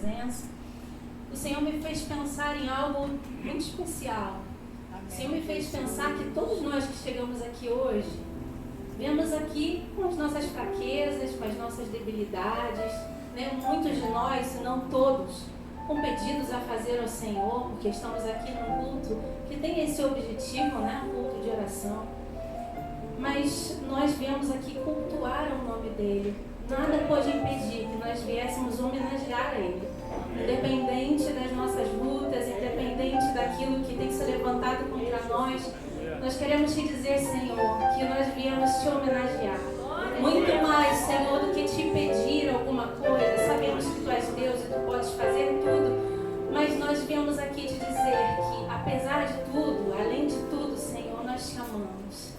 presença, o Senhor me fez pensar em algo muito especial. O Senhor me fez pensar que todos nós que chegamos aqui hoje, viemos aqui com as nossas fraquezas, com as nossas debilidades, né? Muitos de nós, se não todos, com pedidos a fazer ao Senhor, porque estamos aqui num culto que tem esse objetivo, né? Um culto de oração. Mas nós viemos aqui cultuar o nome dEle. Nada pode impedir que nós viéssemos homenagear a Ele. Independente das nossas lutas, independente daquilo que tem se levantado contra nós, nós queremos te dizer, Senhor, que nós viemos te homenagear. Muito mais, Senhor, do que te pedir alguma coisa. Sabemos que Tu és Deus e Tu podes fazer tudo, mas nós viemos aqui te dizer que, apesar de tudo, além de tudo, Senhor, nós te amamos.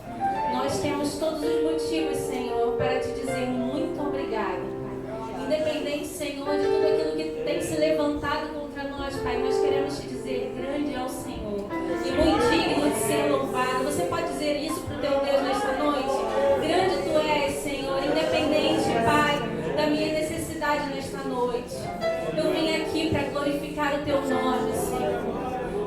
Nós temos todos os motivos, Senhor, para te dizer muito obrigado, Pai. Independente, Senhor, de tudo aquilo que tem se levantado contra nós, Pai, nós queremos te dizer, grande é o Senhor e muito digno de ser louvado. Você pode dizer isso para o teu Deus nesta noite? Grande Tu és, Senhor, independente, Pai, da minha necessidade nesta noite. Eu vim aqui para glorificar o Teu nome, Senhor.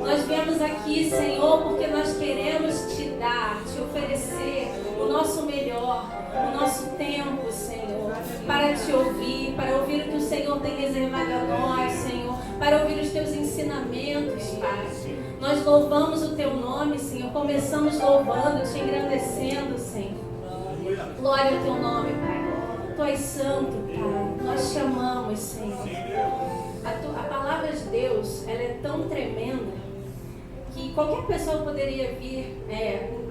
Nós viemos aqui, Senhor, porque nós queremos te dar, te oferecer o nosso melhor, o nosso tempo, Senhor, para te ouvir, para ouvir o que o Senhor tem reservado a nós, Senhor, para ouvir os Teus ensinamentos, Pai. Nós louvamos o Teu nome, Senhor, começamos louvando, te engrandecendo, Senhor. Glória ao Teu nome, Pai. Tu és santo, Pai. Nós te amamos, Senhor. A palavra de Deus, ela é tão tremenda que qualquer pessoa poderia vir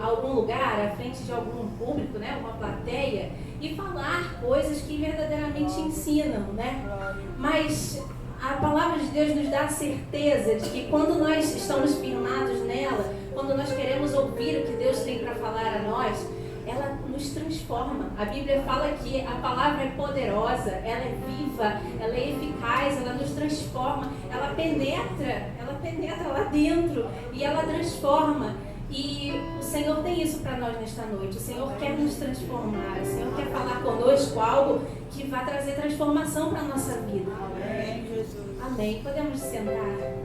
a algum lugar, à frente de algum público, né, uma plateia, e falar coisas que verdadeiramente ensinam, né? Mas a palavra de Deus nos dá a certeza de que quando nós estamos firmados nela, quando nós queremos ouvir o que Deus tem para falar a nós, ela nos transforma. A Bíblia fala que a palavra é poderosa, ela é viva, ela é eficaz, ela nos transforma, ela penetra lá dentro e ela transforma. E o Senhor tem isso para nós nesta noite. O Senhor quer nos transformar, o Senhor quer falar conosco algo que vai trazer transformação para a nossa vida. Amém, Jesus. Amém. Podemos sentar.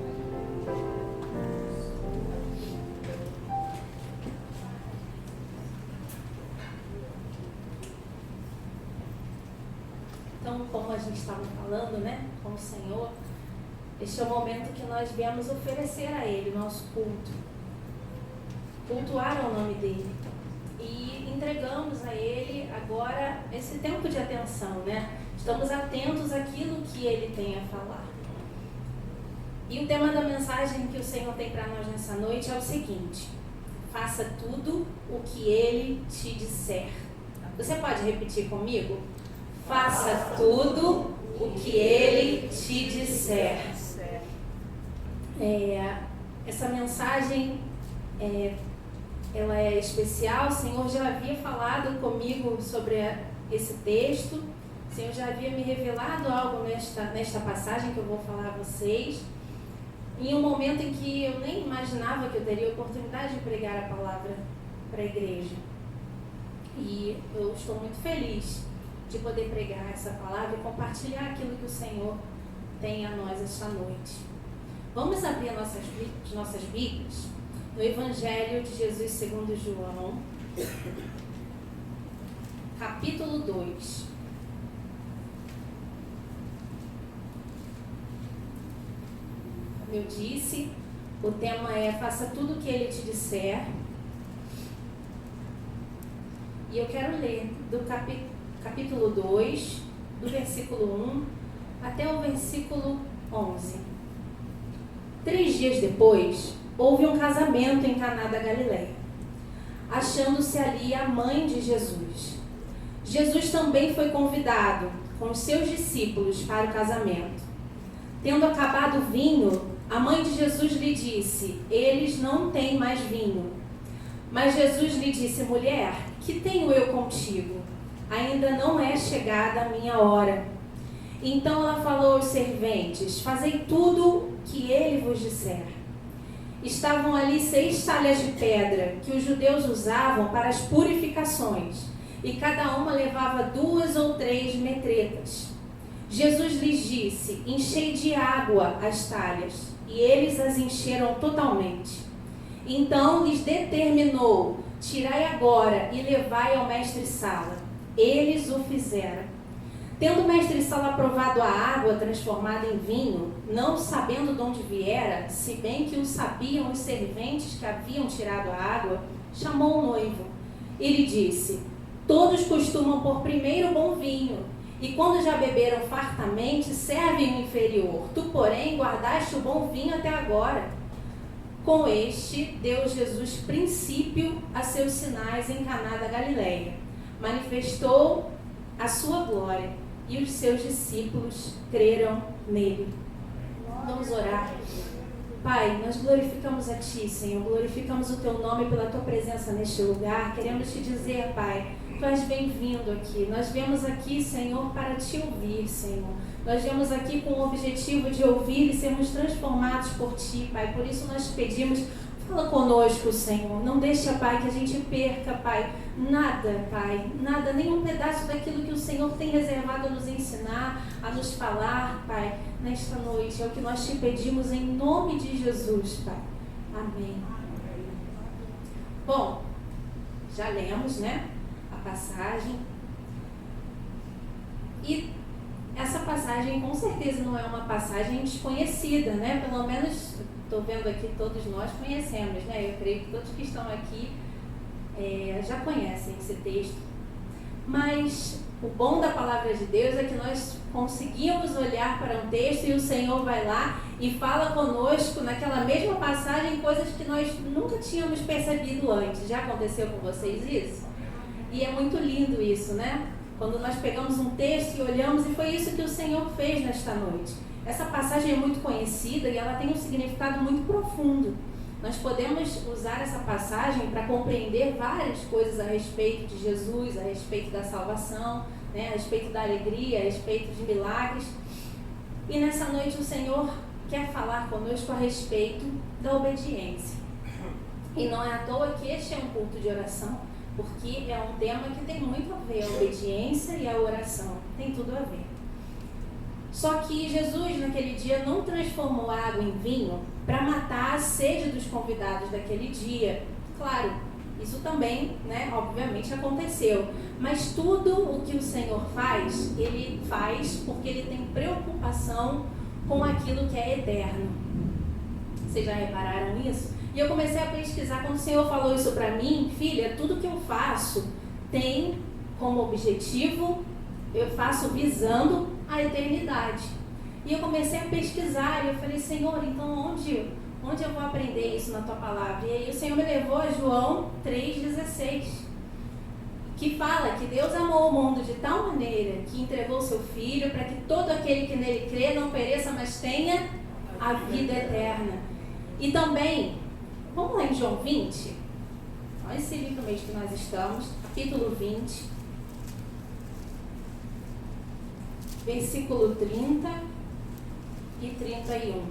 Então, como a gente estava falando, né, com o Senhor, este é o momento que nós viemos oferecer a Ele o nosso culto, cultuar ao nome dEle, e entregamos a Ele agora esse tempo de atenção, né? Estamos atentos àquilo que Ele tem a falar. E o tema da mensagem que o Senhor tem para nós nessa noite é o seguinte: faça tudo o que Ele te disser. Você pode repetir comigo? Faça tudo o que Ele te disser. Essa mensagem, ela é especial. O Senhor já havia falado comigo sobre esse texto. O Senhor já havia me revelado algo nesta passagem que eu vou falar a vocês. Em um momento em que eu nem imaginava que eu teria a oportunidade de pregar a palavra para a igreja. E eu estou muito feliz de poder pregar essa palavra e compartilhar aquilo que o Senhor tem a nós esta noite. Vamos abrir nossas Bíblias no Evangelho de Jesus segundo João, capítulo 2. Como eu disse, o tema é faça tudo o que Ele te disser. E eu quero ler do capítulo 2, do versículo 1 até o versículo 11. 3 dias depois, houve um casamento em Caná da Galileia, achando-se ali a mãe de Jesus. Jesus também foi convidado com os seus discípulos para o casamento. Tendo acabado o vinho, a mãe de Jesus lhe disse: eles não têm mais vinho. Mas Jesus lhe disse: mulher, que tenho eu contigo? Ainda não é chegada a minha hora. Então ela falou aos serventes: fazei tudo que ele vos disser. Estavam ali 6 talhas de pedra que os judeus usavam para as purificações, e cada uma levava 2 ou 3 metretas. Jesus lhes disse: enchei de água as talhas. E eles as encheram totalmente. Então lhes determinou: tirai agora e levai ao mestre-sala. Eles o fizeram. Tendo o mestre-sala provado a água transformada em vinho, não sabendo de onde viera, se bem que o sabiam os serventes que haviam tirado a água, chamou o noivo. Ele disse: todos costumam pôr primeiro o bom vinho, e quando já beberam fartamente, servem o inferior. Tu, porém, guardaste o bom vinho até agora. Com este, deu Jesus princípio a seus sinais em Caná da Galileia. Manifestou a sua glória, e os seus discípulos creram nele. Vamos orar. Pai, nós glorificamos a Ti, Senhor. Glorificamos o Teu nome pela Tua presença neste lugar. Queremos Te dizer, Pai, Tu és bem-vindo aqui. Nós viemos aqui, Senhor, para Te ouvir, Senhor. Nós viemos aqui com o objetivo de ouvir e sermos transformados por Ti, Pai. Por isso nós pedimos, fala conosco, Senhor. Não deixa, Pai, que a gente perca, Pai, nada, Pai. Nada, nenhum pedaço daquilo que o Senhor tem reservado a nos ensinar, a nos falar, Pai, nesta noite. É o que nós Te pedimos em nome de Jesus, Pai. Amém. Bom, já lemos, né, a passagem. E essa passagem com certeza não é uma passagem desconhecida, né? Pelo menos, estou vendo aqui, todos nós conhecemos, né? Eu creio que todos que estão aqui já conhecem esse texto. Mas o bom da palavra de Deus é que nós conseguimos olhar para um texto e o Senhor vai lá e fala conosco naquela mesma passagem coisas que nós nunca tínhamos percebido antes. Já aconteceu com vocês isso? E é muito lindo isso, né? Quando nós pegamos um texto e olhamos, e foi isso que o Senhor fez nesta noite. Essa passagem é muito conhecida e ela tem um significado muito profundo. Nós podemos usar essa passagem para compreender várias coisas a respeito de Jesus, a respeito da salvação, né? A respeito da alegria, a respeito de milagres. E nessa noite o Senhor quer falar conosco a respeito da obediência. E não é à toa que este é um culto de oração, porque é um tema que tem muito a ver, a obediência e a oração, tem tudo a ver. Só que Jesus naquele dia não transformou a água em vinho para matar a sede dos convidados daquele dia. Claro, isso também, né, obviamente aconteceu, mas tudo o que o Senhor faz, Ele faz porque Ele tem preocupação com aquilo que é eterno. Vocês já repararam isso? E eu comecei a pesquisar, quando o Senhor falou isso para mim: filha, tudo que eu faço tem como objetivo, eu faço visando a eternidade. E eu comecei a pesquisar, e eu falei: Senhor, então onde eu vou aprender isso na Tua palavra? E aí o Senhor me levou a João 3,16, que fala que Deus amou o mundo de tal maneira que entregou o Seu Filho para que todo aquele que nele crê não pereça, mas tenha a vida eterna. E também, vamos lá em João 20, olha esse livro mesmo que nós estamos, capítulo 20, versículo 30 e 31.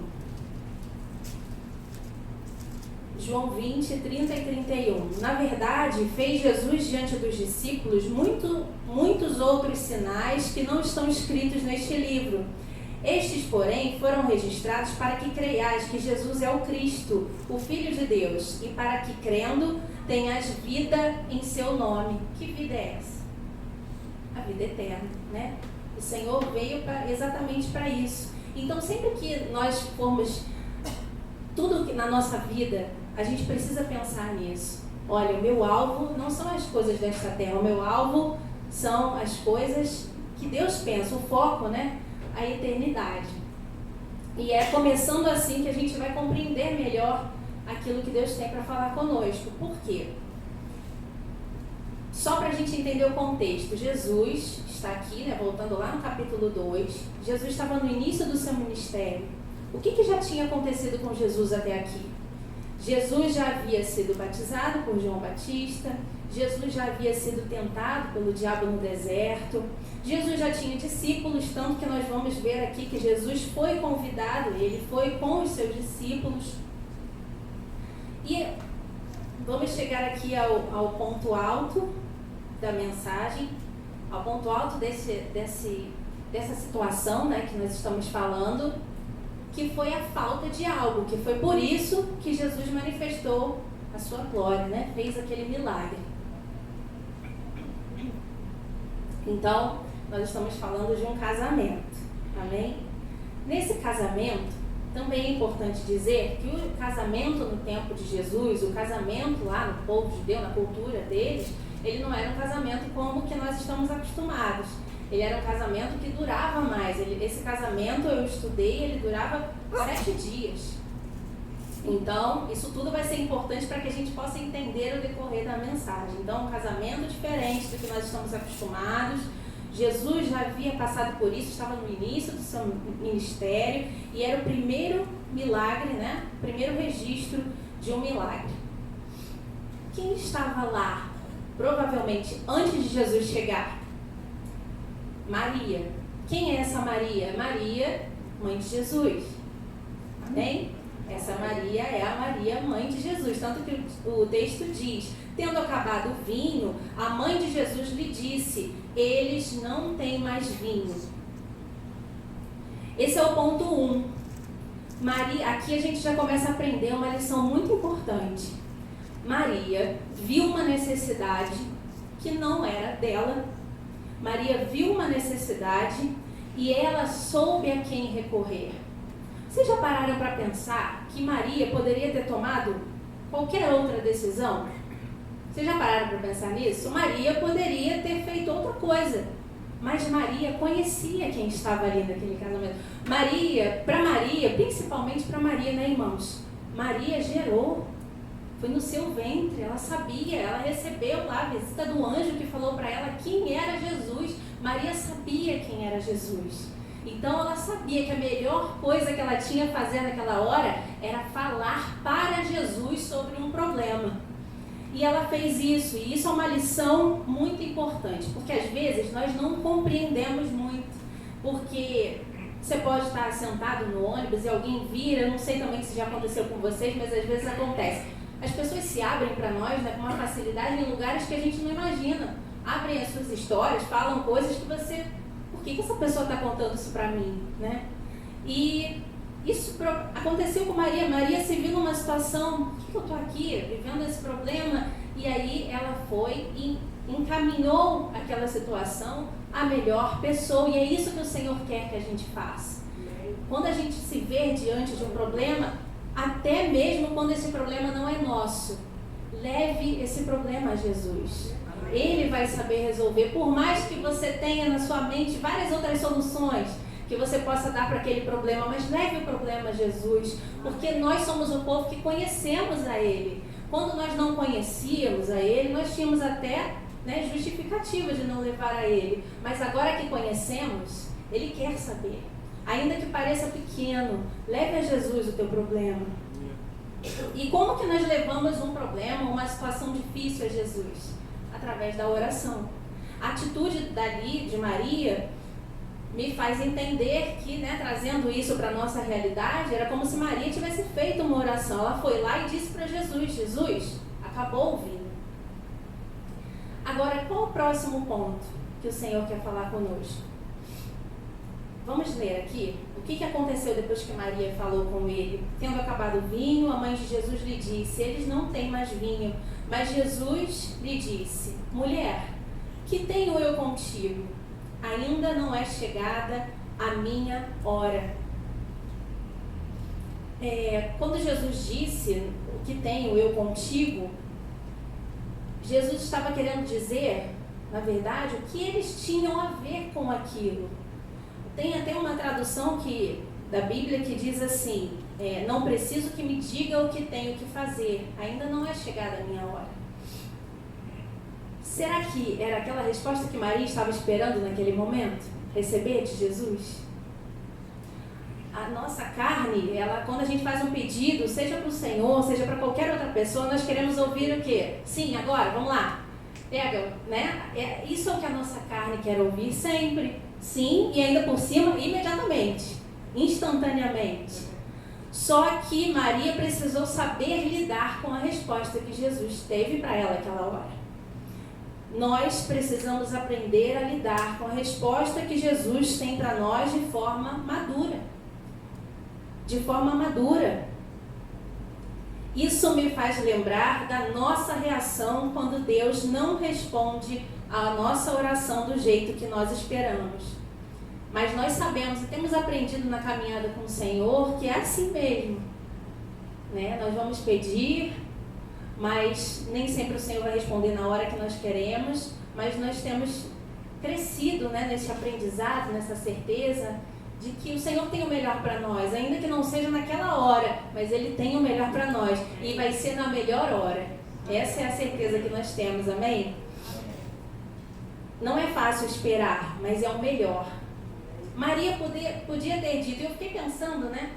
João 20, 30 e 31. Na verdade, fez Jesus diante dos discípulos muitos outros sinais que não estão escritos neste livro. Estes, porém, foram registrados para que creiais que Jesus é o Cristo, o Filho de Deus, e para que, crendo, tenhas vida em seu nome. Que vida é essa? A vida eterna, né? O Senhor veio exatamente para isso. Então, sempre que nós formos, tudo que na nossa vida, a gente precisa pensar nisso. Olha, o meu alvo não são as coisas desta terra, o meu alvo são as coisas que Deus pensa, o foco, né? A eternidade. E é começando assim que a gente vai compreender melhor aquilo que Deus tem para falar conosco. Por quê? Só para a gente entender o contexto, Jesus está aqui, né, voltando lá no capítulo 2, Jesus estava no início do seu ministério. O que já tinha acontecido com Jesus até aqui? Jesus já havia sido batizado por João Batista, Jesus já havia sido tentado pelo diabo no deserto, Jesus já tinha discípulos, tanto que nós vamos ver aqui que Jesus foi convidado, ele foi com os seus discípulos. E vamos chegar aqui ao ponto alto da mensagem, ao ponto alto desse dessa situação, né, que nós estamos falando, que foi a falta de algo, que foi por isso que Jesus manifestou a sua glória, né, fez aquele milagre. Então, nós estamos falando de um casamento, amém? Nesse casamento, também é importante dizer que o casamento no tempo de Jesus, o casamento lá no povo judeu, na cultura deles, ele não era um casamento como que nós estamos acostumados. Ele era um casamento que durava mais. Esse casamento, eu estudei, ele durava 7 dias. Então, isso tudo vai ser importante para que a gente possa entender o decorrer da mensagem. Então, um casamento diferente do que nós estamos acostumados. Jesus já havia passado por isso, estava no início do seu ministério e era o primeiro milagre, né? O primeiro registro de um milagre. Quem estava lá, provavelmente, antes de Jesus chegar? Maria. Quem é essa Maria? Maria, mãe de Jesus. Amém? Essa Maria é a Maria, mãe de Jesus. Tanto que o texto diz, tendo acabado o vinho, a mãe de Jesus lhe disse, eles não têm mais vinho. Esse é o ponto 1. Maria, aqui a gente já começa a aprender uma lição muito importante. Maria viu uma necessidade que não era dela. Maria viu uma necessidade e ela soube a quem recorrer. Vocês já pararam para pensar que Maria poderia ter tomado qualquer outra decisão? Vocês já pararam para pensar nisso? Maria poderia ter feito outra coisa, mas Maria conhecia quem estava ali naquele casamento. Para Maria, principalmente para Maria, né, irmãos? Maria gerou, foi no seu ventre, ela sabia, ela recebeu lá a visita do anjo que falou para ela quem era Jesus. Maria sabia quem era Jesus. Então ela sabia que a melhor coisa que ela tinha a fazer naquela hora era falar para Jesus sobre um problema. E ela fez isso, e isso é uma lição muito importante, porque às vezes nós não compreendemos muito, porque você pode estar sentado no ônibus e alguém vira, não sei também se já aconteceu com vocês, mas às vezes acontece. As pessoas se abrem para nós, né, com uma facilidade em lugares que a gente não imagina. Abrem as suas histórias, falam coisas que você... Por que essa pessoa está contando isso para mim, né? E isso aconteceu com Maria. Maria se viu numa situação, por que eu estou aqui vivendo esse problema? E aí ela foi e encaminhou aquela situação à melhor pessoa. E é isso que o Senhor quer que a gente faça. Quando a gente se vê diante de um problema, até mesmo quando esse problema não é nosso, leve esse problema a Jesus. Ele vai saber resolver, por mais que você tenha na sua mente várias outras soluções que você possa dar para aquele problema, mas leve o problema a Jesus, porque nós somos o povo que conhecemos a Ele. Quando nós não conhecíamos a Ele, nós tínhamos até, né, justificativa de não levar a Ele, mas agora que conhecemos, Ele quer saber. Ainda que pareça pequeno, leve a Jesus o teu problema. E como que nós levamos um problema, uma situação difícil a Jesus? Através da oração. A atitude dali de Maria me faz entender que, né, trazendo isso para a nossa realidade, era como se Maria tivesse feito uma oração. Ela foi lá e disse para Jesus, Jesus, acabou o vinho. Agora, qual o próximo ponto que o Senhor quer falar conosco? Vamos ler aqui o que aconteceu depois que Maria falou com ele. Tendo acabado o vinho, a mãe de Jesus lhe disse, eles não têm mais vinho. Mas Jesus lhe disse, mulher, que tenho eu contigo? Ainda não é chegada a minha hora. Quando Jesus disse, o que tenho eu contigo, Jesus estava querendo dizer, na verdade, o que eles tinham a ver com aquilo. Tem até uma tradução da Bíblia que diz assim, não preciso que me diga o que tenho que fazer, ainda não é chegada a minha hora. Será que era aquela resposta que Maria estava esperando naquele momento? Receber de Jesus? A nossa carne, quando a gente faz um pedido, seja para o Senhor, seja para qualquer outra pessoa, nós queremos ouvir o quê? Sim, agora, vamos lá. Pega, né? Isso é o que a nossa carne quer ouvir sempre. Sim, e ainda por cima, imediatamente, instantaneamente. Só que Maria precisou saber lidar com a resposta que Jesus teve para ela naquela hora. nós precisamos aprender a lidar com a resposta que Jesus tem para nós de forma madura. De forma madura. Isso me faz lembrar da nossa reação quando Deus não responde à nossa oração do jeito que nós esperamos. Mas nós sabemos e temos aprendido na caminhada com o Senhor que é assim mesmo. Né? Nós vamos pedir, mas nem sempre o Senhor vai responder na hora que nós queremos, mas nós temos crescido, né, nesse aprendizado, nessa certeza de que o Senhor tem o melhor para nós, ainda que não seja naquela hora, mas Ele tem o melhor para nós e vai ser na melhor hora. Essa é a certeza que nós temos, amém? Não é fácil esperar, mas é o melhor. Maria podia ter dito, eu fiquei pensando, né?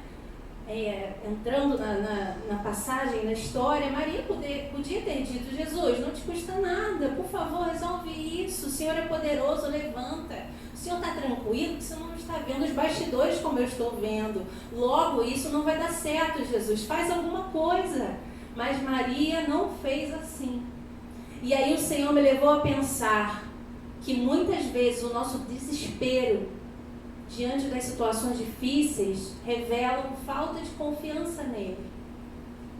Entrando na passagem, na história, Maria podia ter dito: Jesus, não te custa nada, por favor, resolve isso, o Senhor é poderoso, levanta, o Senhor está tranquilo, que você não está vendo os bastidores como eu estou vendo, logo isso não vai dar certo, Jesus, faz alguma coisa. Mas Maria não fez assim. E aí o Senhor me levou a pensar que muitas vezes o nosso desespero diante das situações difíceis, revelam falta de confiança nele.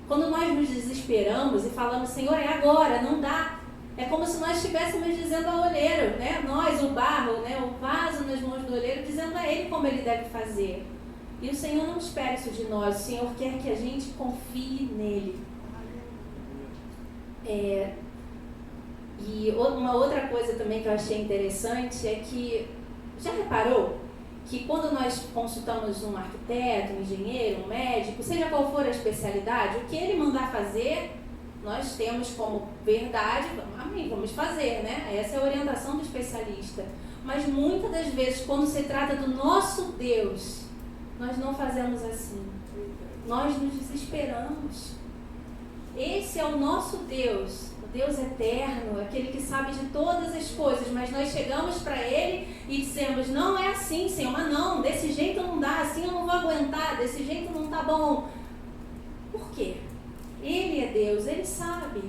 Quando nós nos desesperamos e falamos: Senhor, é agora, não dá. É como se nós estivéssemos dizendo ao olheiro, né? Nós, o barro, né? O vaso nas mãos do olheiro, dizendo a ele como ele deve fazer. E o Senhor não espera isso de nós. O Senhor quer que a gente confie nele. E uma outra coisa também que eu achei interessante é que, já reparou que quando nós consultamos um arquiteto, um engenheiro, um médico, seja qual for a especialidade, o que ele mandar fazer, nós temos como verdade, amém, vamos fazer, né? Essa é a orientação do especialista. Mas muitas das vezes, quando se trata do nosso Deus, nós não fazemos assim. Nós nos desesperamos. Esse é o nosso Deus. Deus eterno, aquele que sabe de todas as coisas, mas nós chegamos para Ele e dizemos: não é assim, Senhor, mas não, desse jeito não dá, assim eu não vou aguentar, desse jeito não está bom. Por quê? Ele é Deus, Ele sabe.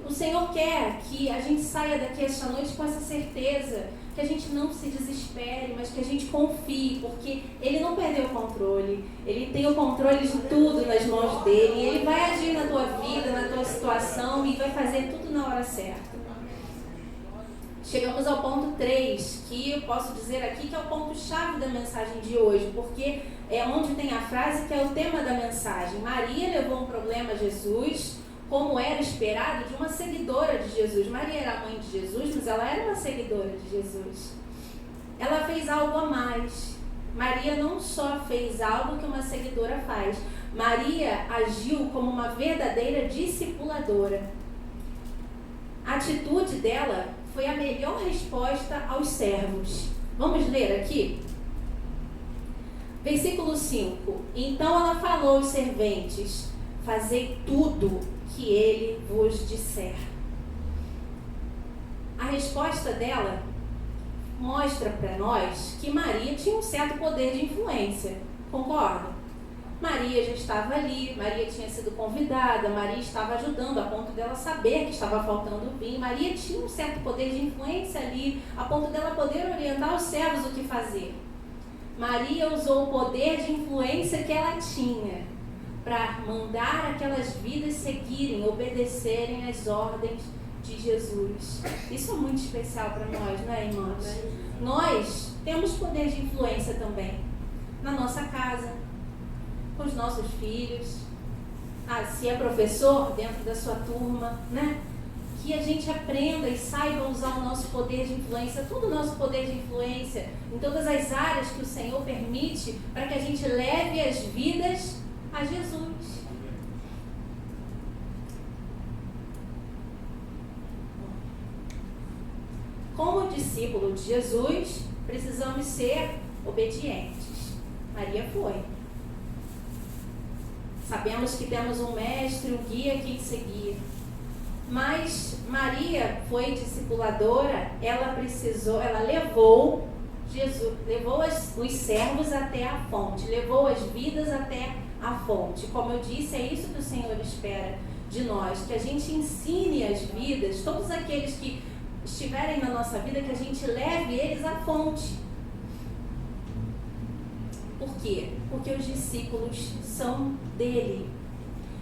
O Senhor quer que a gente saia daqui esta noite com essa certeza, que a gente não se desespere, mas que a gente confie, porque Ele não perdeu o controle, Ele tem o controle de tudo nas mãos dEle, e Ele vai agir na tua vida, na tua situação, e vai fazer tudo na hora certa. Chegamos ao ponto 3, que eu posso dizer aqui que é o ponto-chave da mensagem de hoje, porque é onde tem a frase que é o tema da mensagem. Maria levou um problema a Jesus, como era esperado de uma seguidora de Jesus. Maria era a mãe de Jesus, mas ela era uma seguidora de Jesus. Ela fez algo a mais. Maria não só fez algo que uma seguidora faz, Maria agiu como uma verdadeira discipuladora. A atitude dela foi a melhor resposta aos servos. Vamos ler aqui? Versículo 5. Então ela falou aos serventes: fazei tudo que ele vos disser. A resposta dela mostra para nós que Maria tinha um certo poder de influência. Concorda? Maria já estava ali, Maria tinha sido convidada, Maria estava ajudando a ponto dela saber que estava faltando vinho. Maria tinha um certo poder de influência ali, a ponto dela poder orientar os servos o que fazer. Maria usou o poder de influência que ela tinha para mandar aquelas vidas seguirem, obedecerem às ordens de Jesus. Isso é muito especial para nós, não é, irmãos? Nós temos poder de influência também na nossa casa, com os nossos filhos. Se é professor, dentro da sua turma, né? Que a gente aprenda e saiba usar o nosso poder de influência, todo o nosso poder de influência, em todas as áreas que o Senhor permite, para que a gente leve as vidas a Jesus. Como discípulo de Jesus, precisamos ser obedientes. Maria foi. Sabemos que temos um mestre, um guia que seguir. Mas Maria foi discipuladora, ela levou Jesus, levou os servos até a fonte, levou as vidas até a fonte. Como eu disse, é isso que o Senhor espera de nós, que a gente ensine as vidas, todos aqueles que estiverem na nossa vida, que a gente leve eles à fonte. Por quê? Porque os discípulos são dele.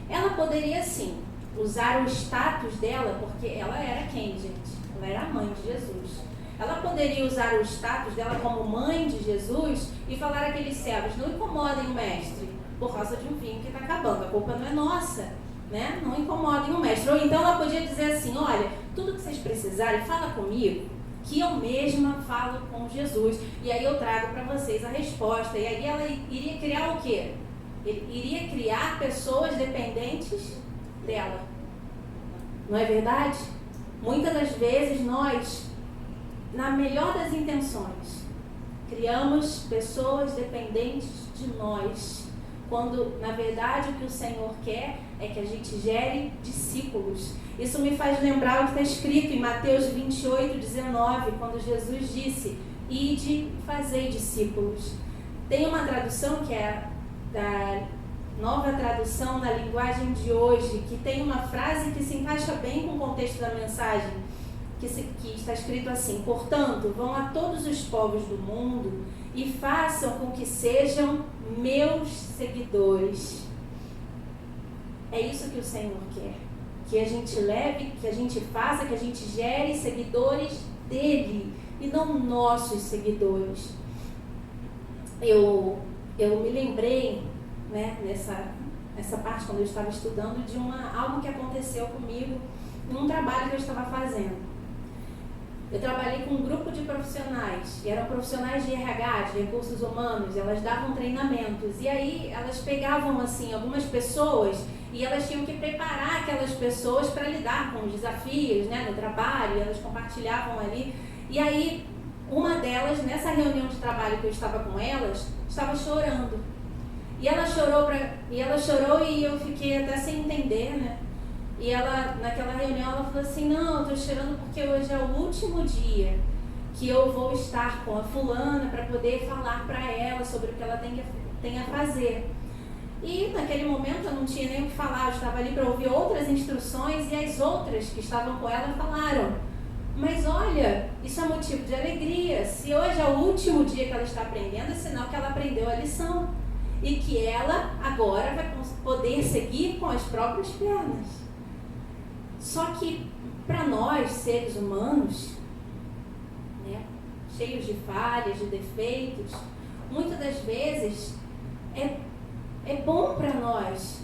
Ela poderia, sim, usar o status dela, porque ela era quem, gente? Ela era a mãe de Jesus. Ela poderia usar o status dela como mãe de Jesus e falar àqueles servos: não incomodem o mestre por causa de um vinho que está acabando, a culpa não é nossa, né? Não incomodem o mestre. Ou então ela podia dizer assim: olha, tudo que vocês precisarem, fala comigo, que eu mesma falo com Jesus, e aí eu trago para vocês a resposta. E aí ela iria criar o quê? Iria criar pessoas dependentes dela. Não é verdade? Muitas das vezes nós, na melhor das intenções, criamos pessoas dependentes de nós, quando na verdade o que o Senhor quer é que a gente gere discípulos. Isso me faz lembrar o que está escrito em Mateus 28:19, quando Jesus disse: ide e fazei discípulos. Tem uma tradução que é da Nova Tradução na linguagem de hoje, que tem uma frase que se encaixa bem com o contexto da mensagem, que está escrito assim: portanto, vão a todos os povos do mundo e façam com que sejam meus seguidores. É isso que o Senhor quer, que a gente leve, que a gente faça, que a gente gere seguidores dele e não nossos seguidores. Eu me lembrei, né, nessa parte, quando eu estava estudando, de algo que aconteceu comigo num trabalho que eu estava fazendo. Eu trabalhei com um grupo de profissionais, e eram profissionais de RH, de recursos humanos. Elas davam treinamentos, e aí elas pegavam assim algumas pessoas e elas tinham que preparar aquelas pessoas para lidar com os desafios, né, no trabalho, e elas compartilhavam ali. E aí uma delas, nessa reunião de trabalho que eu estava com elas, estava chorando. E ela chorou e eu fiquei até sem entender, né? E ela, naquela reunião, ela falou assim: não, eu estou chorando porque hoje é o último dia que eu vou estar com a fulana para poder falar para ela sobre o que ela tem a fazer. E naquele momento eu não tinha nem o que falar, eu estava ali para ouvir outras instruções, e as outras que estavam com ela falaram: mas olha, isso é motivo de alegria. Se hoje é o último dia que ela está aprendendo, é sinal que ela aprendeu a lição e que ela agora vai poder seguir com as próprias pernas. Só que para nós, seres humanos, né, cheios de falhas, de defeitos, muitas das vezes é bom para nós,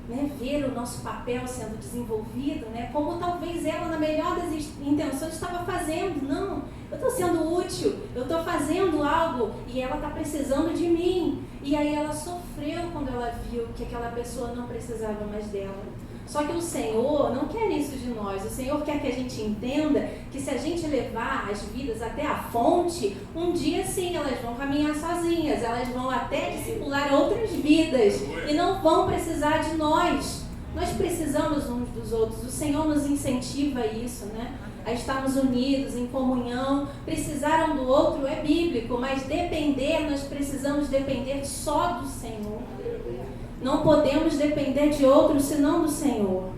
né, ver o nosso papel sendo desenvolvido, né, como talvez ela, na melhor das intenções, estava fazendo. Não, eu estou sendo útil, eu estou fazendo algo e ela está precisando de mim. E aí ela sofreu quando ela viu que aquela pessoa não precisava mais dela. Só que o Senhor não quer isso de nós. O Senhor quer que a gente entenda que se a gente levar as vidas até a fonte, um dia sim elas vão caminhar sozinhas, elas vão até discipular outras vidas e não vão precisar de nós. Nós precisamos uns dos outros. O Senhor nos incentiva a isso, né? A estarmos unidos, em comunhão. Precisar um do outro é bíblico, mas nós precisamos depender só do Senhor. Não podemos depender de outro senão do Senhor.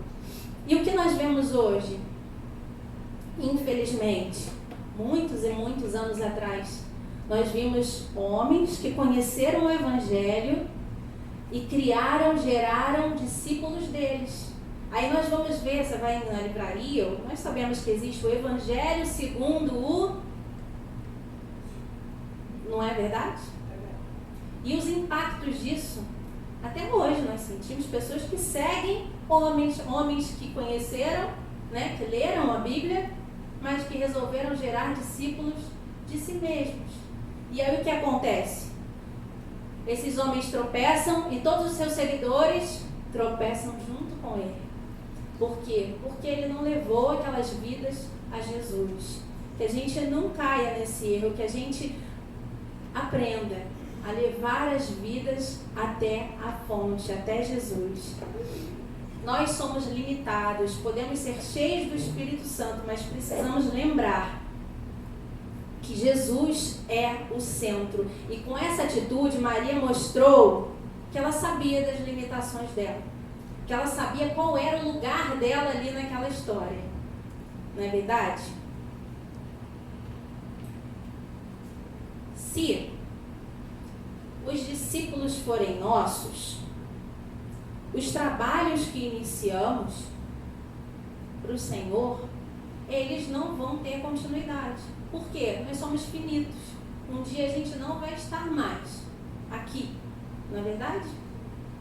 E o que nós vemos hoje? Infelizmente, muitos e muitos anos atrás, nós vimos homens que conheceram o Evangelho e geraram discípulos deles. Aí nós vamos ver, você vai na livraria, nós sabemos que existe o Evangelho segundo o... Não é verdade? E os impactos disso, até hoje nós sentimos pessoas que seguem homens que conheceram, né, que leram a Bíblia, mas que resolveram gerar discípulos de si mesmos. E aí o que acontece? Esses homens tropeçam e todos os seus seguidores tropeçam junto com ele. Por quê? Porque ele não levou aquelas vidas a Jesus. Que a gente não caia nesse erro, que a gente aprenda a levar as vidas até a fonte, até Jesus. Nós somos limitados, podemos ser cheios do Espírito Santo, mas precisamos lembrar que Jesus é o centro. E com essa atitude, Maria mostrou que ela sabia das limitações dela, que ela sabia qual era o lugar dela ali naquela história. Não é verdade? Se os discípulos forem nossos, os trabalhos que iniciamos para o Senhor, eles não vão ter continuidade. Por quê? Nós somos finitos. Um dia a gente não vai estar mais aqui, não é verdade?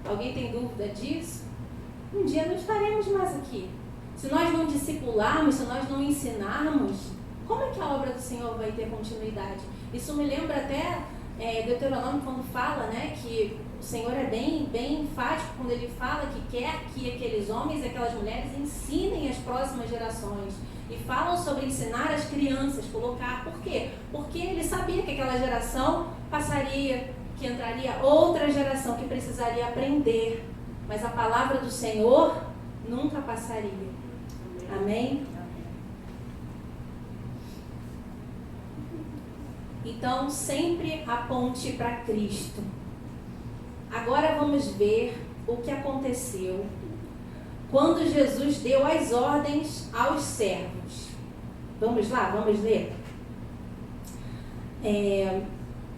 Alguém tem dúvida disso? Um dia não estaremos mais aqui. Se nós não discipularmos, se nós não ensinarmos, como é que a obra do Senhor vai ter continuidade? Isso me lembra até Deuteronômio, quando fala, né, que o Senhor é bem enfático quando ele fala que quer que aqueles homens e aquelas mulheres ensinem as próximas gerações. E falam sobre ensinar as crianças, colocar. Por quê? Porque ele sabia que aquela geração passaria, que entraria outra geração que precisaria aprender. Mas a palavra do Senhor nunca passaria. Amém? Então, sempre aponte para Cristo. Agora vamos ver o que aconteceu quando Jesus deu as ordens aos servos. Vamos lá, vamos ler?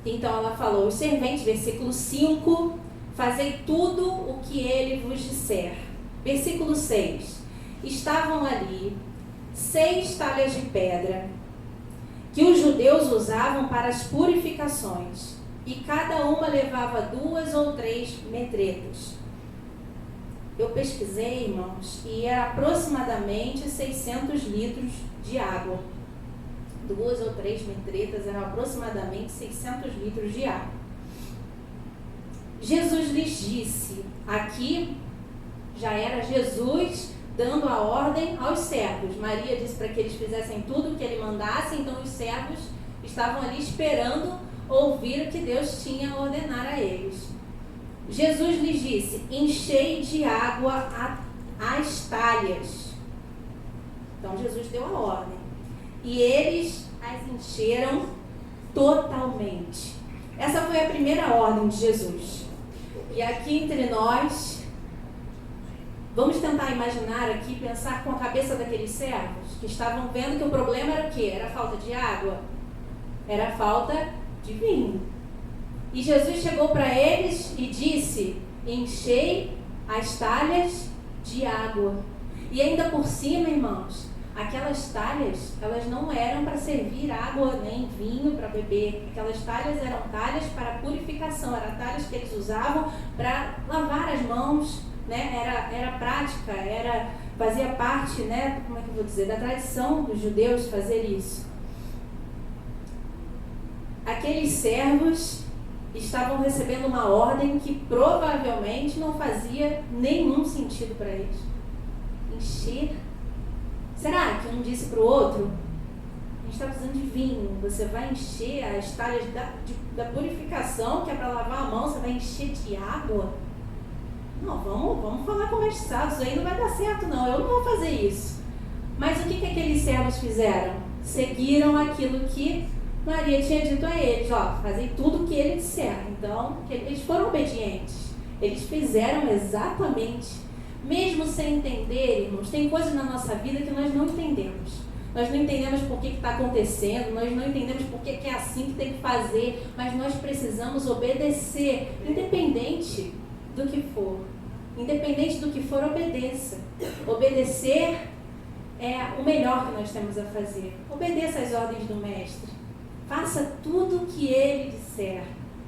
Então ela falou, os serventes, versículo 5, fazei tudo o que ele vos disser. Versículo 6, estavam ali 6 talhas de pedra, que os judeus usavam para as purificações, e cada uma levava 2 ou 3 metretos. Eu pesquisei, irmãos, e era aproximadamente 600 litros de água. 2 ou 3 metretas eram aproximadamente 600 litros de água. Jesus lhes disse, aqui já era Jesus dando a ordem aos servos. Maria disse para que eles fizessem tudo o que ele mandasse, então os servos estavam ali esperando ouvir o que Deus tinha a ordenar a eles. Jesus lhes disse, enchei de água as talhas. Então Jesus deu a ordem. E eles as encheram totalmente. Essa foi a primeira ordem de Jesus. E aqui entre nós, vamos tentar imaginar aqui, pensar com a cabeça daqueles servos que estavam vendo que o problema era o quê? Era falta de água? Era falta de vinho. E Jesus chegou para eles e disse, enchei as talhas de água. E ainda por cima, irmãos, aquelas talhas, elas não eram para servir água nem vinho para beber. Aquelas talhas eram talhas para purificação, eram talhas que eles usavam para lavar as mãos, né? Era prática, fazia parte, né? Como é que eu vou dizer, da tradição dos judeus fazer isso. Aqueles servos estavam recebendo uma ordem que provavelmente não fazia nenhum sentido para eles. Encher. Será que um disse para o outro, a gente está precisando de vinho, você vai encher as talhas da purificação, que é para lavar a mão, você vai encher de água? Não, vamos falar com o mestre Sado, isso aí não vai dar certo não, eu não vou fazer isso. Mas o que aqueles servos fizeram? Seguiram aquilo que Maria tinha dito a eles, fazei tudo o que ele disser. Então, eles foram obedientes. Eles fizeram exatamente. Mesmo sem entender, irmãos, tem coisas na nossa vida que nós não entendemos. Nós não entendemos por que está acontecendo, nós não entendemos por que é assim que tem que fazer, mas nós precisamos obedecer, independente do que for. Independente do que for, obedeça. Obedecer é o melhor que nós temos a fazer. Obedeça às ordens do Mestre. Faça tudo o que ele disser,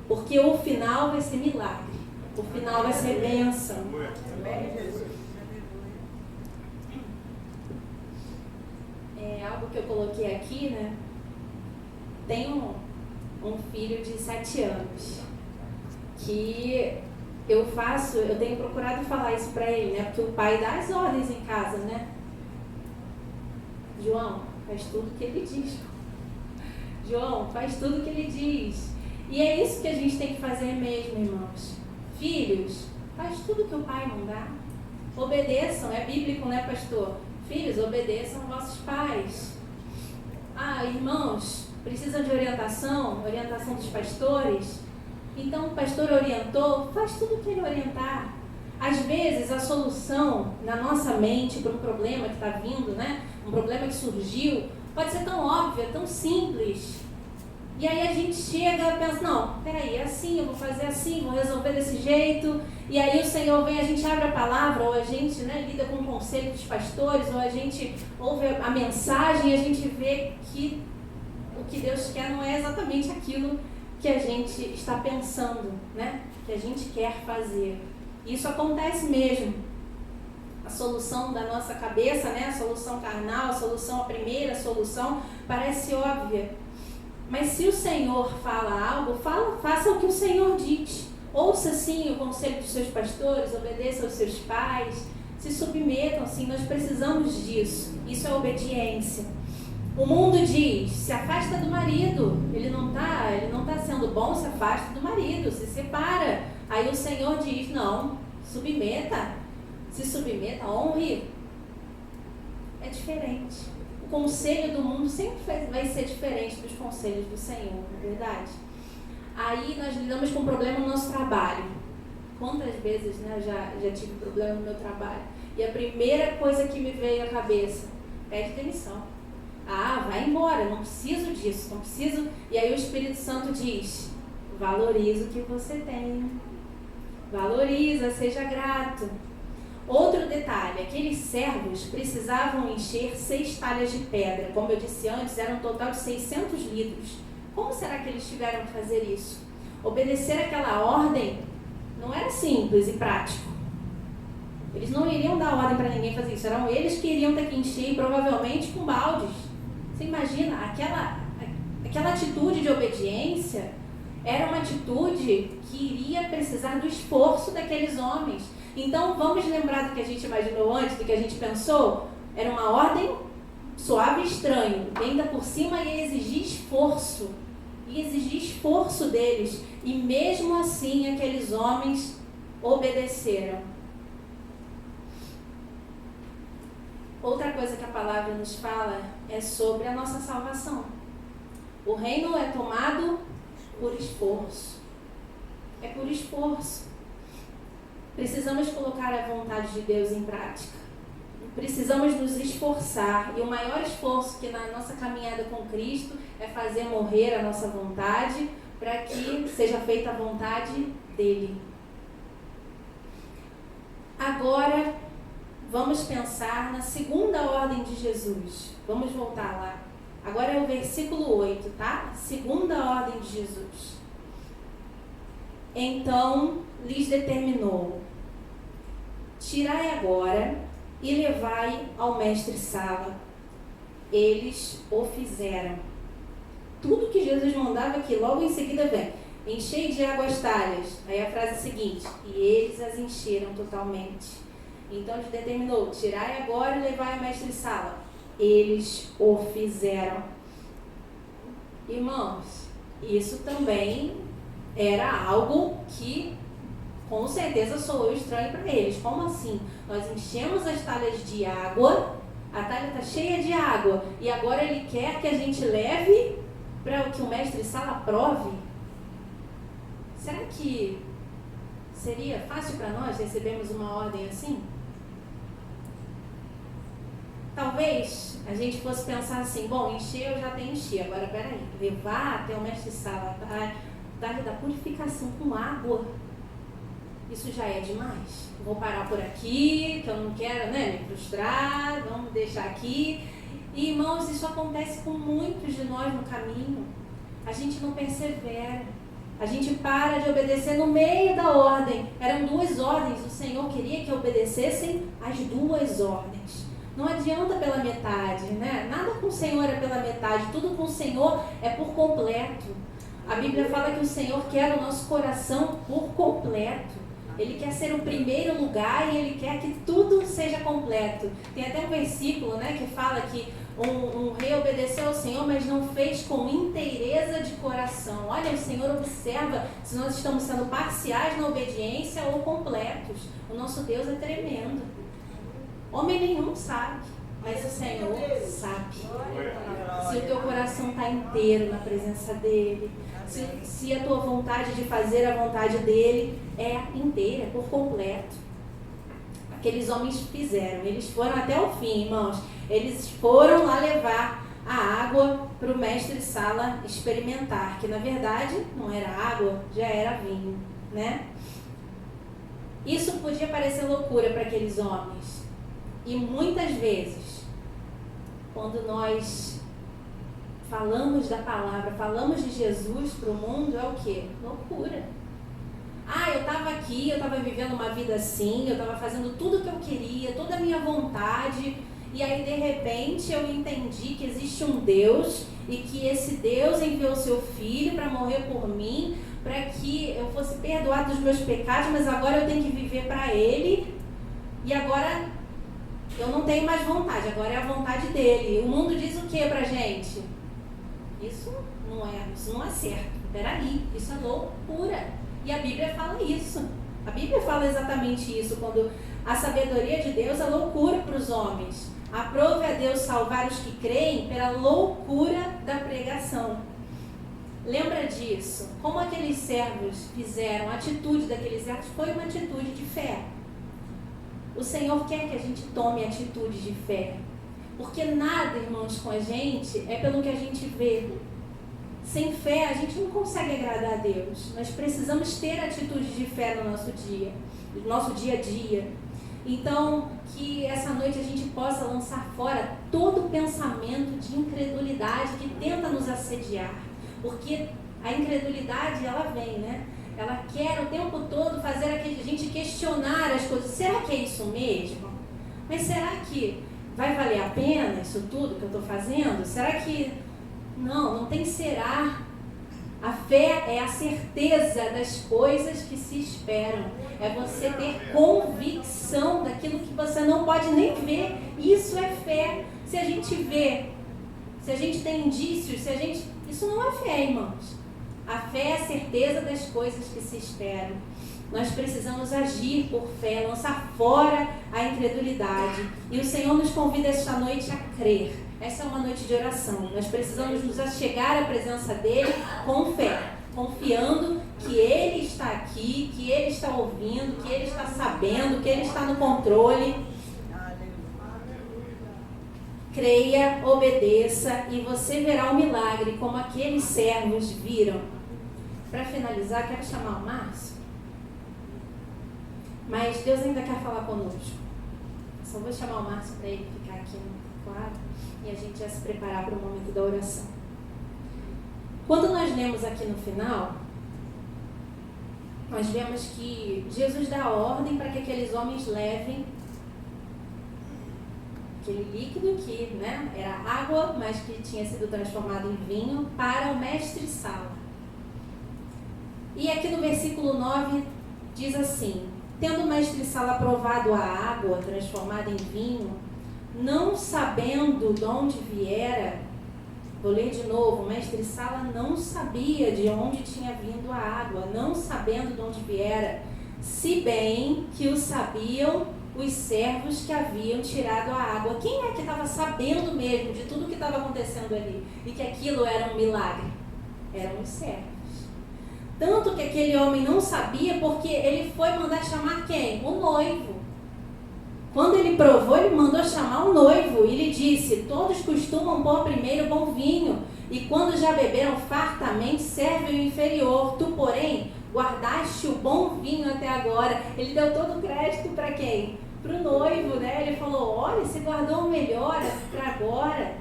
porque o final vai ser milagre, o final vai ser bênção. Algo que eu coloquei aqui, né? Tenho um filho de 7 anos, que eu tenho procurado falar isso para ele, né? Porque o pai dá as ordens em casa, né? João, faz tudo o que ele diz. João, faz tudo o que ele diz. E é isso que a gente tem que fazer mesmo, irmãos. Filhos, faz tudo o que o pai mandar. Obedeçam, é bíblico, né, pastor? Filhos, obedeçam aos vossos pais. Irmãos, precisam de orientação dos pastores? Então, o pastor orientou, faz tudo o que ele orientar. Às vezes, a solução na nossa mente para um problema que está vindo, né? Um problema que surgiu, pode ser tão óbvia, tão simples. E aí a gente chega e pensa, não, peraí, é assim, eu vou fazer assim, vou resolver desse jeito. E aí o Senhor vem, a gente abre a palavra, ou a gente, né, lida com o conselho dos pastores, ou a gente ouve a mensagem e a gente vê que o que Deus quer não é exatamente aquilo que a gente está pensando, né? Que a gente quer fazer. Isso acontece mesmo. A solução da nossa cabeça, né? A solução carnal, a primeira solução, parece óbvia. Mas se o Senhor fala algo, faça o que o Senhor diz. Ouça sim o conselho dos seus pastores, obedeça aos seus pais, se submetam, sim, nós precisamos disso. Isso é obediência. O mundo diz, se afasta do marido, ele não tá sendo bom, se afasta do marido, se separa. Aí o Senhor diz, não, se submeta, honre. É diferente. O conselho do mundo sempre vai ser diferente dos conselhos do Senhor, não é verdade? Aí nós lidamos com um problema no nosso trabalho. Quantas vezes, né, já tive problema no meu trabalho? E a primeira coisa que me veio à cabeça, pede demissão. Ah, vai embora, não preciso disso, não preciso. E aí o Espírito Santo diz, valoriza o que você tem. Valoriza, seja grato. Outro detalhe, aqueles servos precisavam encher 6 talhas de pedra. Como eu disse antes, era um total de 600 litros. Como será que eles tiveram que fazer isso? Obedecer aquela ordem não era simples e prático. Eles não iriam dar ordem para ninguém fazer isso. Eram eles que iriam ter que encher, provavelmente com baldes. Você imagina, aquela atitude de obediência era uma atitude que iria precisar do esforço daqueles homens. Então, vamos lembrar do que a gente imaginou antes, do que a gente pensou? Era uma ordem suave e estranha. E ainda por cima ia exigir esforço. Ia exigir esforço deles. E mesmo assim, aqueles homens obedeceram. Outra coisa que a palavra nos fala é sobre a nossa salvação. O reino é tomado por esforço. É por esforço. Precisamos colocar a vontade de Deus em prática. Precisamos nos esforçar. E o maior esforço que na nossa caminhada com Cristo é fazer morrer a nossa vontade para que seja feita a vontade dEle. Agora, vamos pensar na segunda ordem de Jesus. Vamos voltar lá. Agora é o versículo 8, tá? Segunda ordem de Jesus. Então lhes determinou: tirai agora e levai ao mestre-sala. Eles o fizeram. Tudo que Jesus mandava aqui, logo em seguida vem: enchei de água as talhas. Aí a frase seguinte: e eles as encheram totalmente. Então lhes determinou: tirai agora e levai ao mestre-sala. Eles o fizeram. Irmãos, isso também era algo que com certeza soou estranho para eles. Como assim? Nós enchemos as talhas de água, a talha está cheia de água, e agora ele quer que a gente leve para que o mestre-sala aprove? Será que seria fácil para nós recebermos uma ordem assim? Talvez a gente fosse pensar assim: bom, encher eu já tenho encher, agora peraí, levar até o mestre-sala da purificação com água, isso já é demais. Vou parar por aqui, que eu não quero, né, me frustrar, vamos deixar aqui. E, irmãos, isso acontece com muitos de nós no caminho. A gente não persevera, a gente para de obedecer no meio da ordem. Eram 2 ordens, o Senhor queria que obedecessem as 2 ordens. Não adianta pela metade, né? Nada com o Senhor é pela metade, tudo com o Senhor é por completo. A Bíblia fala que o Senhor quer o nosso coração por completo. Ele quer ser o primeiro lugar e Ele quer que tudo seja completo. Tem até um versículo, né, que fala que um rei obedeceu ao Senhor, mas não fez com inteireza de coração. Olha, o Senhor observa se nós estamos sendo parciais na obediência ou completos. O nosso Deus é tremendo. Homem nenhum sabe, mas o Senhor sabe. Se o teu coração está inteiro na presença dEle, se a tua vontade de fazer a vontade dEle é inteira, por completo. Aqueles homens fizeram, eles foram até o fim, irmãos. Eles foram lá levar a água para o mestre Sala experimentar, que na verdade não era água, já era vinho, né? Isso podia parecer loucura para aqueles homens. E muitas vezes, quando nós falamos da palavra, falamos de Jesus para o mundo, é o quê? Loucura. Eu estava aqui, eu estava vivendo uma vida assim, eu estava fazendo tudo o que eu queria, toda a minha vontade, e aí de repente eu entendi que existe um Deus e que esse Deus enviou seu Filho para morrer por mim, para que eu fosse perdoado dos meus pecados, mas agora eu tenho que viver para Ele, e agora eu não tenho mais vontade, agora é a vontade dele. O mundo diz o que pra gente? Isso não é certo. Peraí, isso é loucura. E a Bíblia fala isso. A Bíblia fala exatamente isso, quando a sabedoria de Deus é loucura para os homens. Aprove a Deus salvar os que creem pela loucura da pregação. Lembra disso? Como aqueles servos fizeram, a atitude daqueles servos foi uma atitude de fé. O Senhor quer que a gente tome atitude de fé. Porque nada, irmãos, com a gente é pelo que a gente vê. Sem fé, a gente não consegue agradar a Deus. Nós precisamos ter atitude de fé no nosso dia a dia. Então, que essa noite a gente possa lançar fora todo pensamento de incredulidade que tenta nos assediar. Porque a incredulidade, ela vem, né? Ela quer o tempo todo fazer a gente questionar as coisas. Será que é isso mesmo? Mas será que vai valer a pena isso tudo que eu estou fazendo? Será que... Não tem será. A fé é a certeza das coisas que se esperam. É você ter convicção daquilo que você não pode nem ver. Isso é fé. Se a gente vê, se a gente tem indícios, isso não é fé, irmãos. A fé é a certeza das coisas que se esperam. Nós precisamos agir por fé, lançar fora a incredulidade. E o Senhor nos convida esta noite a crer. Essa é uma noite de oração. Nós precisamos nos achegar à presença dEle com fé, confiando que Ele está aqui, que Ele está ouvindo, que Ele está sabendo, que Ele está no controle. Creia, obedeça e você verá o milagre como aqueles servos viram. Para finalizar, quero chamar o Márcio. Mas Deus ainda quer falar conosco. Só vou chamar o Márcio para ele ficar aqui no quadro e a gente já se preparar para o momento da oração. Quando nós lemos aqui no final, nós vemos que Jesus dá ordem para que aqueles homens levem aquele líquido que, né, era água, mas que tinha sido transformado em vinho, para o mestre Sala. E aqui no versículo 9 diz assim: tendo o mestre Sala provado a água transformada em vinho, não sabendo de onde viera, vou ler de novo, o mestre Sala não sabia de onde tinha vindo a água, não sabendo de onde viera, se bem que o sabiam os servos que haviam tirado a água. Quem é que estava sabendo mesmo de tudo que estava acontecendo ali e que aquilo era um milagre? Eram os servos. Tanto que aquele homem não sabia, porque ele foi mandar chamar quem? O noivo. Quando ele provou, ele mandou chamar o noivo e lhe disse: todos costumam pôr primeiro bom vinho, e quando já beberam fartamente, serve o inferior. Tu, porém, guardaste o bom vinho até agora. Ele deu todo o crédito para quem? Para o noivo, né? Ele falou: olha, você guardou o melhor para agora.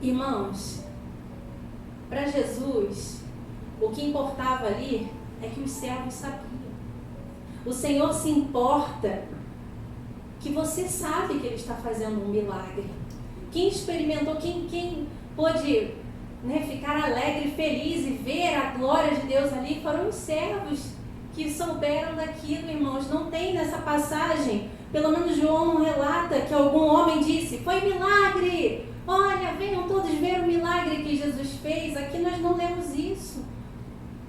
Irmãos, para Jesus, o que importava ali é que os servos sabiam. O Senhor se importa que você sabe que Ele está fazendo um milagre. Quem experimentou, quem pôde, né, ficar alegre e feliz e ver a glória de Deus ali foram os servos que souberam daquilo, irmãos. Não tem nessa passagem, pelo menos João não relata que algum homem disse: foi milagre, olha, venham todos ver o milagre que Jesus fez. Aqui nós não lemos isso.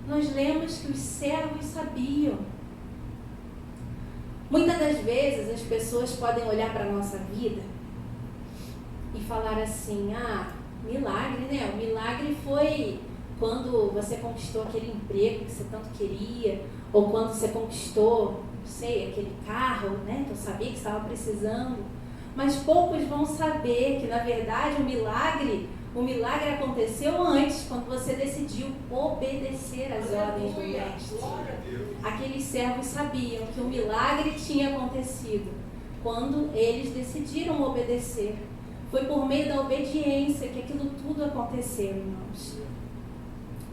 Nós lemos que os servos sabiam. Muitas das vezes as pessoas podem olhar para a nossa vida e falar assim: ah, milagre, né? O milagre foi quando você conquistou aquele emprego que você tanto queria, ou quando você conquistou, não sei, aquele carro, né, que eu sabia que estava precisando. Mas poucos vão saber que, na verdade, o milagre aconteceu antes, quando você decidiu obedecer às ordens do mestre. Aqueles servos sabiam que o milagre tinha acontecido quando eles decidiram obedecer. Foi por meio da obediência que aquilo tudo aconteceu, irmãos.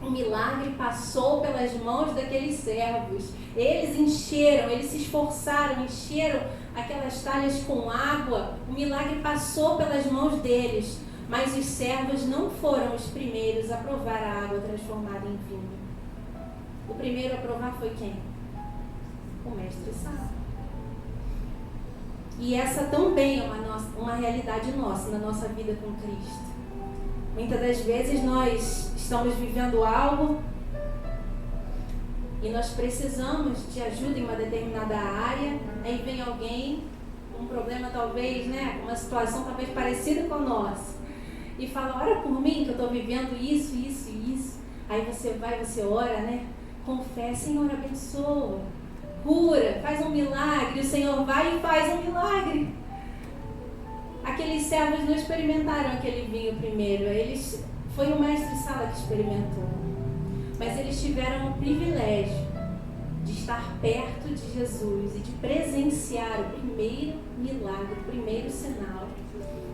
O milagre passou pelas mãos daqueles servos. Eles encheram, eles se esforçaram, encheram aquelas talhas com água. O milagre passou pelas mãos deles. Mas os servos não foram os primeiros a provar a água transformada em vinho. O primeiro a provar foi quem? O mestre Sá. E essa também é uma realidade nossa, na nossa vida com Cristo. Muitas das vezes nós estamos vivendo algo e nós precisamos de ajuda em uma determinada área, aí vem alguém, um problema talvez, né, uma situação talvez parecida com a nossa, e fala, ora por mim que eu estou vivendo isso, isso e isso. Aí você vai, você ora, né, confessa, Senhor, abençoa, cura, faz um milagre, o Senhor vai e faz um milagre. Aqueles servos não experimentaram aquele vinho primeiro, foi o mestre Sala que experimentou. Mas eles tiveram o privilégio de estar perto de Jesus e de presenciar o primeiro milagre, o primeiro sinal.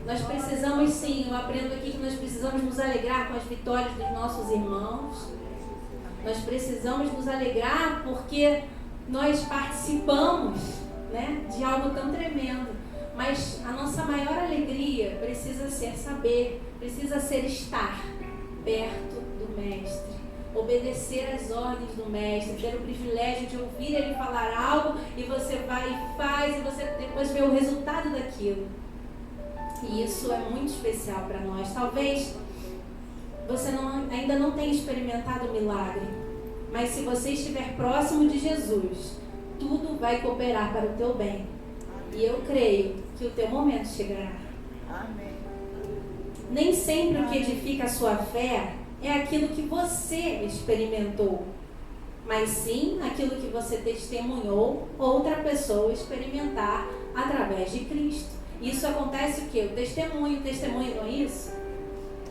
Nós precisamos sim, eu aprendo aqui que nós precisamos nos alegrar com as vitórias dos nossos irmãos. Nós precisamos nos alegrar porque nós participamos, né, de algo tão tremendo. Mas a nossa maior alegria precisa ser saber, precisa ser estar perto do Mestre, obedecer às ordens do Mestre, ter o privilégio de ouvir Ele falar algo e você vai e faz e você depois vê o resultado daquilo. E isso é muito especial para nós. Talvez você ainda não tenha experimentado o milagre, mas se você estiver próximo de Jesus, tudo vai cooperar para o teu bem. E eu creio que o teu momento chegará. Amém. Nem sempre o que edifica a sua fé é aquilo que você experimentou, mas sim aquilo que você testemunhou outra pessoa experimentar através de Cristo. Isso acontece o quê? O testemunho não é isso?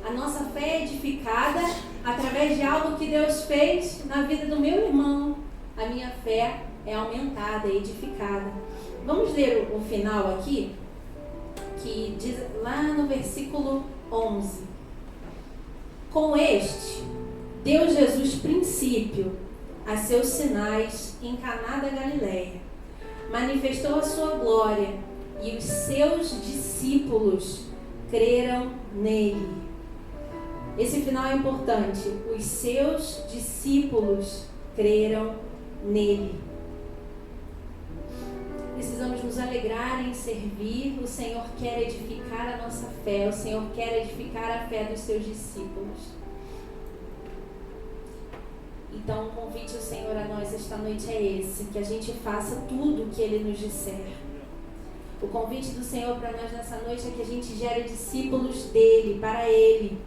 A nossa fé é edificada através de algo que Deus fez na vida do meu irmão. A minha fé é aumentada, é edificada. Vamos ler o final aqui, que diz lá no versículo 11. Com este, deu Jesus princípio a seus sinais em Caná da Galileia. Manifestou a sua glória e os seus discípulos creram nele. Esse final é importante. Os seus discípulos creram nele. Precisamos nos alegrar em servir. O Senhor quer edificar a nossa fé. O Senhor quer edificar a fé dos seus discípulos. Então, o convite do Senhor a nós esta noite é esse: que a gente faça tudo o que Ele nos disser. O convite do Senhor para nós nessa noite é que a gente gere discípulos dEle, para Ele.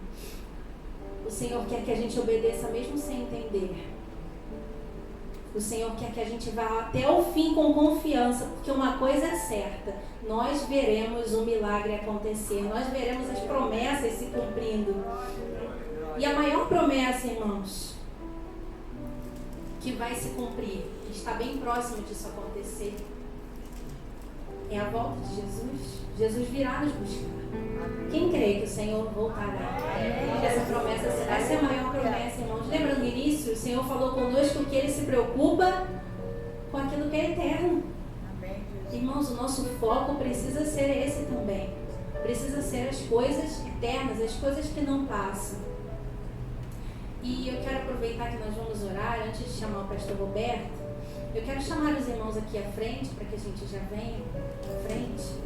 O Senhor quer que a gente obedeça mesmo sem entender. O Senhor quer que a gente vá até o fim com confiança, porque uma coisa é certa: nós veremos o milagre acontecer, nós veremos as promessas se cumprindo. E a maior promessa, irmãos, que vai se cumprir, que está bem próximo disso acontecer, é a volta de Jesus. Jesus virá nos buscar. Quem crê que o Senhor voltará? Essa promessa, essa é a maior promessa, irmãos. Lembra no início, o Senhor falou conosco que Ele se preocupa com aquilo que é eterno. Irmãos, o nosso foco precisa ser esse também. Precisa ser as coisas eternas, as coisas que não passam. E eu quero aproveitar que nós vamos orar, antes de chamar o pastor Roberto, eu quero chamar os irmãos aqui à frente, para que a gente já venha à frente.